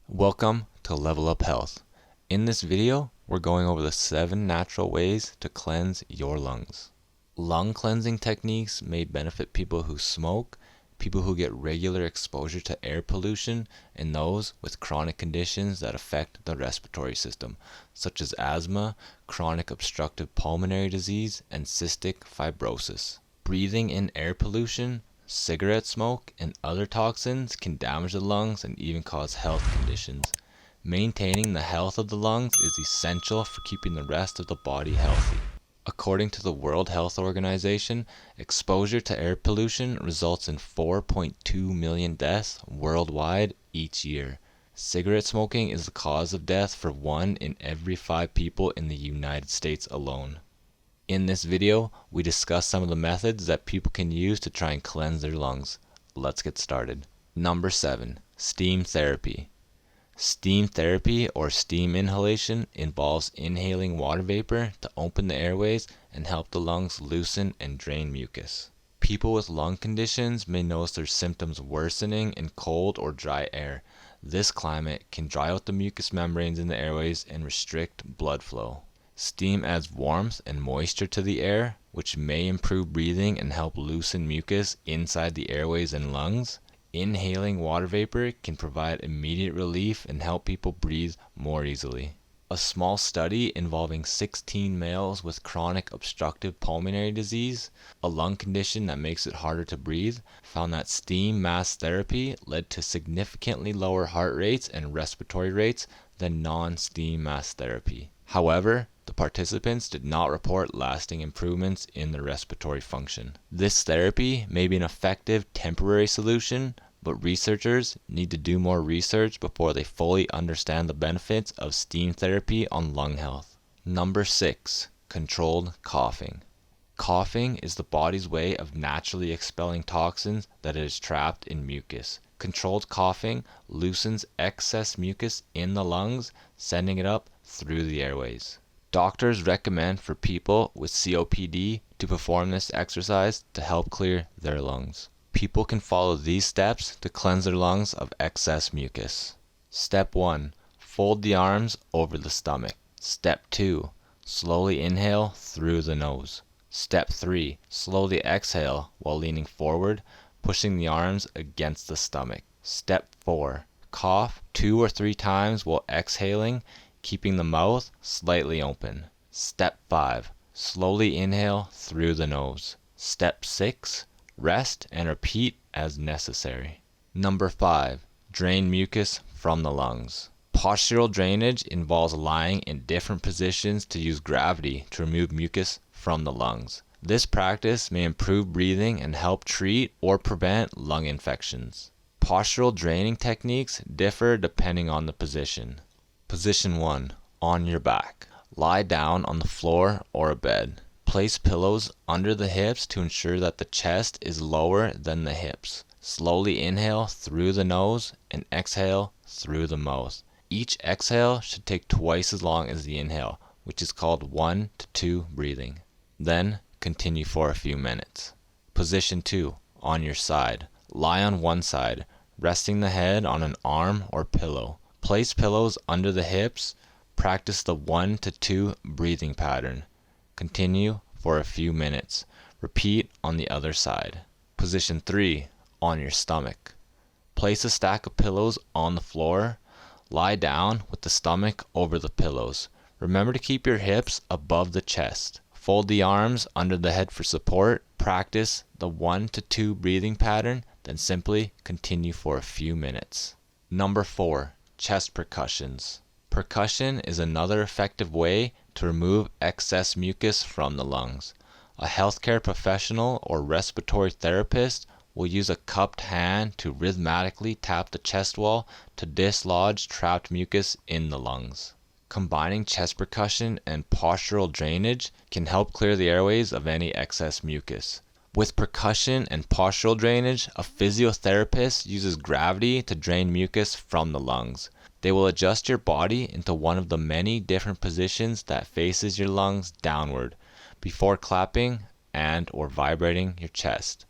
Welcome to Level Up Health. In this video, we're going over the 7 natural ways to cleanse your lungs. Lung cleansing techniques may benefit people who smoke, people who get regular exposure to air pollution, and those with chronic conditions that affect the respiratory system, such as asthma, chronic obstructive pulmonary disease, and cystic fibrosis. Breathing in air pollution, cigarette smoke, and other toxins can damage the lungs and even cause health conditions. Maintaining the health of the lungs is essential for keeping the rest of the body healthy. According to the World Health Organization, exposure to air pollution results in 4.2 million deaths worldwide each year. Cigarette smoking is the cause of death for 1 in every 5 people in the United States alone. In this video, we discuss some of the methods that people can use to try and cleanse their lungs. Let's get started. Number 7. Steam therapy. Steam therapy or steam inhalation involves inhaling water vapor to open the airways and help the lungs loosen and drain mucus. People with lung conditions may notice their symptoms worsening in cold or dry air. This climate can dry out the mucous membranes in the airways and restrict blood flow. Steam adds warmth and moisture to the air, which may improve breathing and help loosen mucus inside the airways and lungs. Inhaling water vapor can provide immediate relief and help people breathe more easily. A small study involving 16 males with chronic obstructive pulmonary disease, a lung condition that makes it harder to breathe, found that steam mask therapy led to significantly lower heart rates and respiratory rates than non-steam mask therapy. However, the participants did not report lasting improvements in their respiratory function. This therapy may be an effective temporary solution, but researchers need to do more research before they fully understand the benefits of steam therapy on lung health. Number 6. Controlled coughing. Coughing is the body's way of naturally expelling toxins that it has trapped in mucus. Controlled coughing loosens excess mucus in the lungs, sending it up through the airways. Doctors recommend for people with COPD to perform this exercise to help clear their lungs. People can follow these steps to cleanse their lungs of excess mucus. Step 1. Fold the arms over the stomach. Step 2. Slowly inhale through the nose. Step 3. Slowly exhale while leaning forward, pushing the arms against the stomach. Step 4. Cough 2 or 3 times while exhaling, keeping the mouth slightly open. Step 5. Slowly inhale through the nose. Step 6. Rest and repeat as necessary. Number 5. Drain mucus from the lungs. Postural drainage involves lying in different positions to use gravity to remove mucus from the lungs. This practice may improve breathing and help treat or prevent lung infections. Postural draining techniques differ depending on the position. Position 1. On your back. Lie down on the floor or a bed. Place pillows under the hips to ensure that the chest is lower than the hips. Slowly inhale through the nose and exhale through the mouth. Each exhale should take twice as long as the inhale, which is called 1 to 2 breathing. Then continue for a few minutes. Position 2. On your side. Lie on one side, resting the head on an arm or pillow. Place pillows under the hips. Practice the 1 to 2 breathing pattern. Continue for a few minutes. Repeat on the other side. Position 3. On your stomach. Place a stack of pillows on the floor. Lie down with the stomach over the pillows. Remember to keep your hips above the chest. Fold the arms under the head for support. Practice the 1 to 2 breathing pattern, then simply continue for a few minutes. Number 4. Chest percussions. Percussion is another effective way to remove excess mucus from the lungs. A healthcare professional or respiratory therapist will use a cupped hand to rhythmically tap the chest wall to dislodge trapped mucus in the lungs. Combining chest percussion and postural drainage can help clear the airways of any excess mucus. With percussion and postural drainage, a physiotherapist uses gravity to drain mucus from the lungs. They will adjust your body into one of the many different positions that faces your lungs downward before clapping and or vibrating your chest.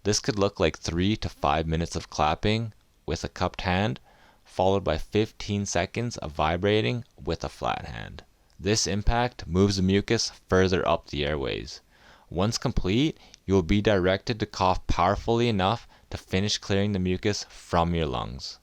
This could look like 3 to 5 minutes of clapping with a cupped hand, followed by 15 seconds of vibrating with a flat hand. This impact moves the mucus further up the airways. Once complete, you will be directed to cough powerfully enough to finish clearing the mucus from your lungs.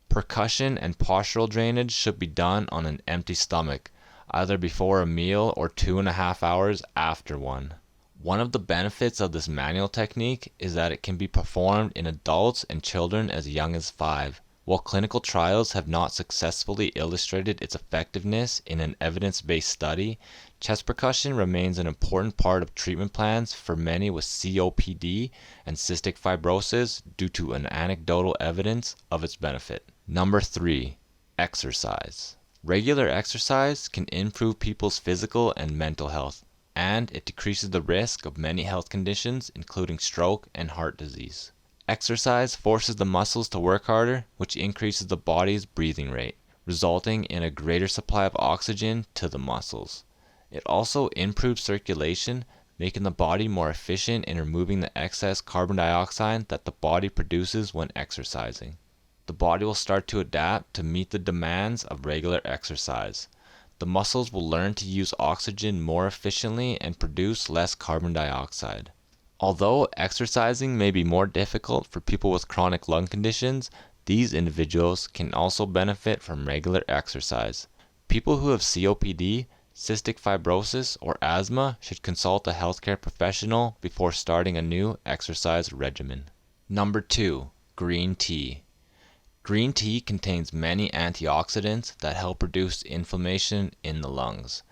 Percussion and postural drainage should be done on an empty stomach, either before a meal or 2.5 hours after one. One of the benefits of this manual technique is that it can be performed in adults and children as young as 5. While clinical trials have not successfully illustrated its effectiveness in an evidence-based study, chest percussion remains an important part of treatment plans for many with COPD and cystic fibrosis due to an anecdotal evidence of its benefit. Number 3. Exercise. Regular exercise can improve people's physical and mental health, and it decreases the risk of many health conditions including stroke and heart disease. Exercise forces the muscles to work harder, which increases the body's breathing rate, resulting in a greater supply of oxygen to the muscles. It also improves circulation, making the body more efficient in removing the excess carbon dioxide that the body produces when exercising. The body will start to adapt to meet the demands of regular exercise. The muscles will learn to use oxygen more efficiently and produce less carbon dioxide. Although exercising may be more difficult for people with chronic lung conditions, these individuals can also benefit from regular exercise. People who have COPD, cystic fibrosis, or asthma should consult a healthcare professional before starting a new exercise regimen. Number 2. Green tea. Green tea contains many antioxidants that help reduce inflammation in the lungs.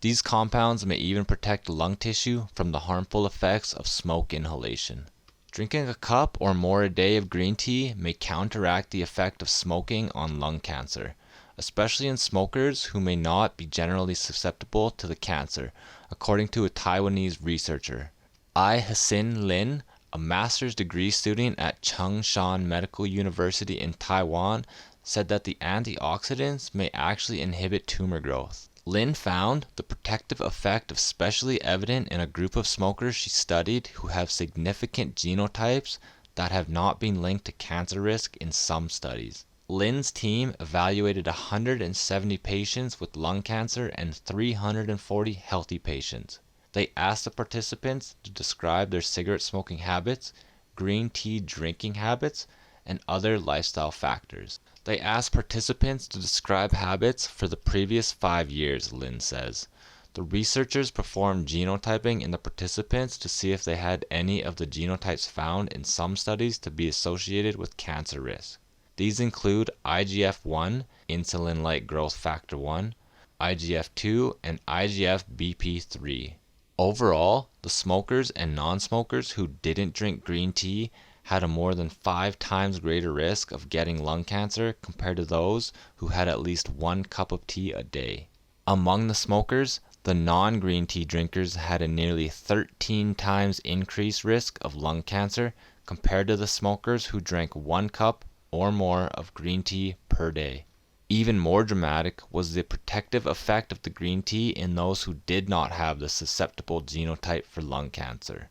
These compounds may even protect lung tissue from the harmful effects of smoke inhalation. Drinking a cup or more a day of green tea may counteract the effect of smoking on lung cancer, especially in smokers who may not be generally susceptible to the cancer, according to a Taiwanese researcher. Hasin Lin, a master's degree student at Chung-Shan Medical University in Taiwan, said that the antioxidants may actually inhibit tumor growth. Lin found the protective effect especially evident in a group of smokers she studied who have significant genotypes that have not been linked to cancer risk in some studies. Lin's team evaluated 170 patients with lung cancer and 340 healthy patients. They asked the participants to describe their cigarette smoking habits, green tea drinking habits, and other lifestyle factors. They asked participants to describe habits for the previous 5 years, Lin says. The researchers performed genotyping in the participants to see if they had any of the genotypes found in some studies to be associated with cancer risk. These include IGF-1, insulin-like growth factor 1, IGF-2, and IGF-BP3. Overall, the smokers and non-smokers who didn't drink green tea had a more than 5 times greater risk of getting lung cancer compared to those who had at least 1 cup of tea a day. Among the smokers, the non-green tea drinkers had a nearly 13 times increased risk of lung cancer compared to the smokers who drank 1 cup or more of green tea per day. Even more dramatic was the protective effect of the green tea in those who did not have the susceptible genotype for lung cancer.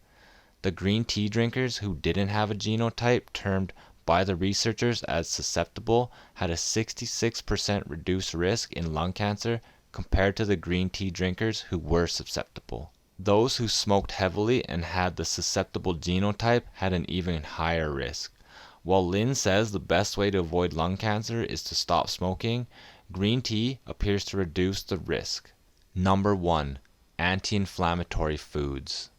The green tea drinkers who didn't have a genotype termed by the researchers as susceptible had a 66% reduced risk in lung cancer compared to the green tea drinkers who were susceptible. Those who smoked heavily and had the susceptible genotype had an even higher risk. While Lin says the best way to avoid lung cancer is to stop smoking, green tea appears to reduce the risk. Number 1. Anti-inflammatory foods.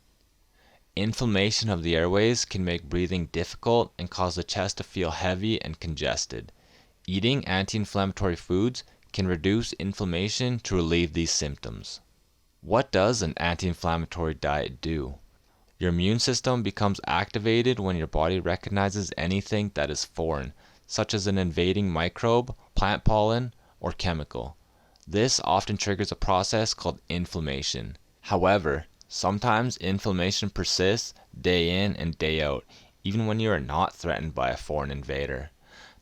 Inflammation of the airways can make breathing difficult and cause the chest to feel heavy and congested. Eating anti-inflammatory foods can reduce inflammation to relieve these symptoms. What does an anti-inflammatory diet do? Your immune system becomes activated when your body recognizes anything that is foreign, such as an invading microbe, plant pollen, or chemical. This often triggers a process called inflammation. However, sometimes inflammation persists day in and day out, even when you are not threatened by a foreign invader.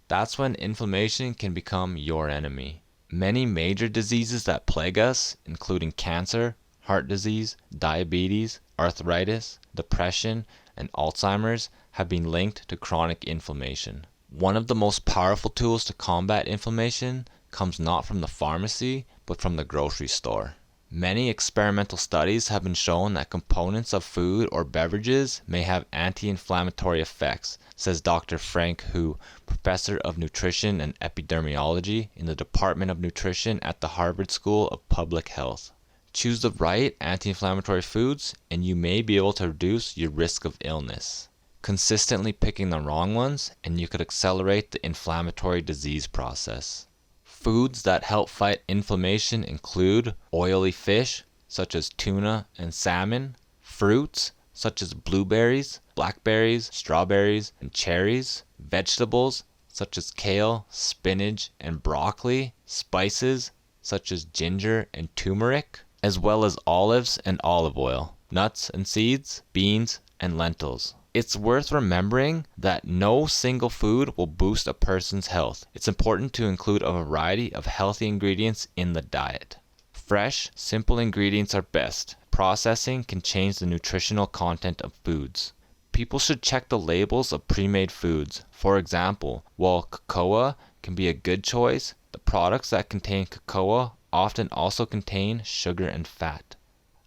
That's when inflammation can become your enemy. Many major diseases that plague us, including cancer, heart disease, diabetes, arthritis, depression, and Alzheimer's have been linked to chronic inflammation. One of the most powerful tools to combat inflammation comes not from the pharmacy, but from the grocery store. Many experimental studies have been shown that components of food or beverages may have anti-inflammatory effects, says Dr. Frank Hu, professor of nutrition and epidemiology in the Department of Nutrition at the Harvard School of Public Health. Choose the right anti-inflammatory foods and you may be able to reduce your risk of illness. Consistently picking the wrong ones and you could accelerate the inflammatory disease process. Foods that help fight inflammation include oily fish, such as tuna and salmon, fruits, such as blueberries, blackberries, strawberries, and cherries, vegetables, such as kale, spinach, and broccoli, spices, such as ginger and turmeric, as well as olives and olive oil, nuts and seeds, beans, and lentils. It's worth remembering that no single food will boost a person's health. It's important to include a variety of healthy ingredients in the diet. Fresh, simple ingredients are best. Processing can change the nutritional content of foods. People should check the labels of pre-made foods. For example, while cocoa can be a good choice, the products that contain cocoa often also contain sugar and fat.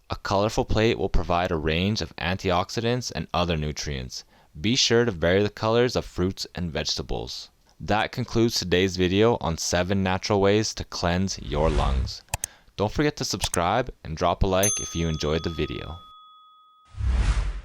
A colorful plate will provide a range of antioxidants and other nutrients. Be sure to vary the colors of fruits and vegetables. That concludes today's video on 7 natural ways to cleanse your lungs. Don't forget to subscribe and drop a like if you enjoyed the video.